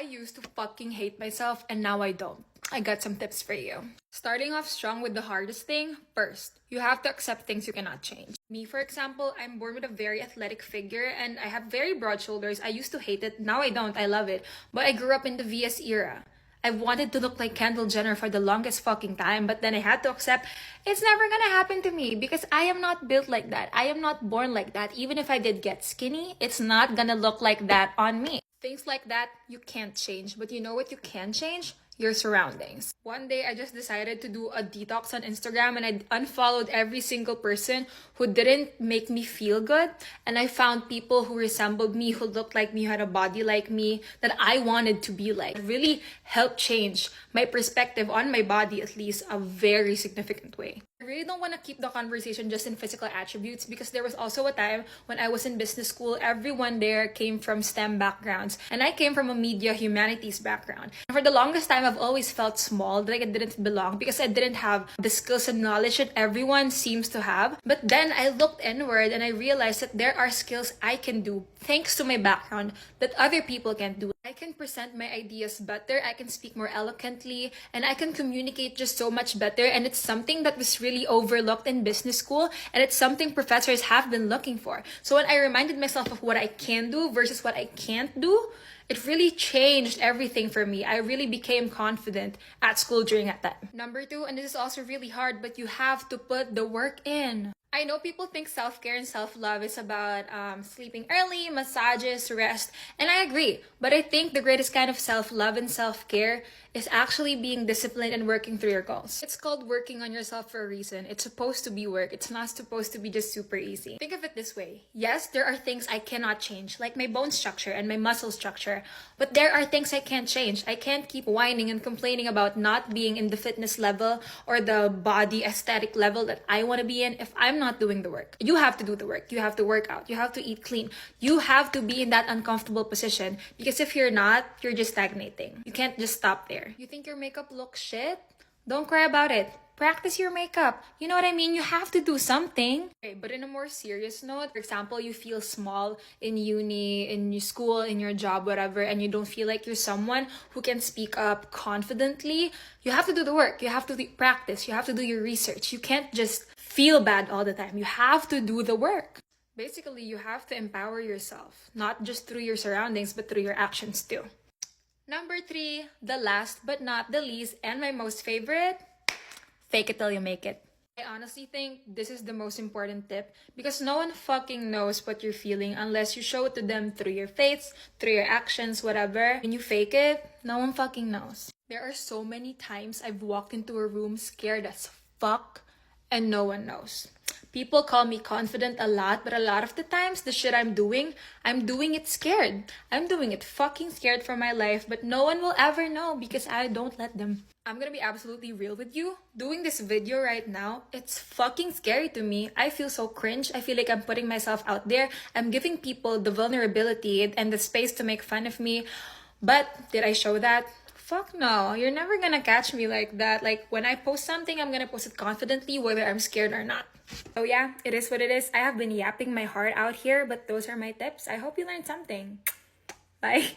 used to fucking hate myself and now I don't. I got some tips for you. Starting off strong with the hardest thing, first, you have to accept things you cannot change. Me, for example, I'm born with a very athletic figure and I have very broad shoulders. I used to hate it, now I don't, I love it. But I grew up in the VS era. I wanted to look like Kendall Jenner for the longest fucking time, but then I had to accept it's never gonna happen to me because I am not built like that. I am not born like that. Even if I did get skinny, it's not gonna look like that on me. Things like that, you can't change. But you know what you can change? Your surroundings. One day, I just decided to do a detox on Instagram and I unfollowed every single person who didn't make me feel good. And I found people who resembled me, who looked like me, who had a body like me, that I wanted to be like. It really helped change my perspective on my body, at least a very significant way. I really don't want to keep the conversation just in physical attributes because there was also a time when I was in business school, everyone there came from STEM backgrounds and I came from a media humanities background. And for the longest time, I've always felt small, like I didn't belong because I didn't have the skills and knowledge that everyone seems to have. But then I looked inward and I realized that there are skills I can do thanks to my background that other people can't do. I can present my ideas better, I can speak more eloquently, and I can communicate just so much better. And it's something that was really overlooked in business school, and it's something professors have been looking for. So when I reminded myself of what I can do versus what I can't do, it really changed everything for me. I really became confident at school during that time. Number 2, and this is also really hard, but you have to put the work in. I know people think self-care and self-love is about sleeping early, massages, rest, and I agree. But I think the greatest kind of self-love and self-care is actually being disciplined and working through your goals. It's called working on yourself for a reason. It's supposed to be work. It's not supposed to be just super easy. Think of it this way. Yes, there are things I cannot change, like my bone structure and my muscle structure. But there are things I can't change. I can't keep whining and complaining about not being in the fitness level or the body aesthetic level that I want to be in if I'm not doing the work. You have to do the work. You have to work out. You have to eat clean. You have to be in that uncomfortable position because if you're not, you're just stagnating. You can't just stop there. You think your makeup looks shit? Don't cry about it. Practice your makeup. You know what I mean? You have to do something. Okay, but in a more serious note, for example, you feel small in uni, in your school, in your job, whatever, and you don't feel like you're someone who can speak up confidently, you have to do the work. You have to practice. You have to do your research. You can't just feel bad all the time. You have to do the work. Basically, you have to empower yourself, not just through your surroundings, but through your actions too. Number 3, the last but not the least, and my most favorite, fake it till you make it. I honestly think this is the most important tip because no one fucking knows what you're feeling unless you show it to them through your face, through your actions, whatever. When you fake it, no one fucking knows. There are so many times I've walked into a room scared as fuck and no one knows. People call me confident a lot, but a lot of the times, the shit I'm doing it scared. I'm doing it fucking scared for my life, but no one will ever know because I don't let them. I'm gonna be absolutely real with you. Doing this video right now, it's fucking scary to me. I feel so cringe. I feel like I'm putting myself out there. I'm giving people the vulnerability and the space to make fun of me. But did I show that? Fuck no, you're never gonna catch me like that. Like when I post something, I'm gonna post it confidently whether I'm scared or not. Oh yeah, it is what it is. I have been yapping my heart out here, but those are my tips. I hope you learned something. Bye.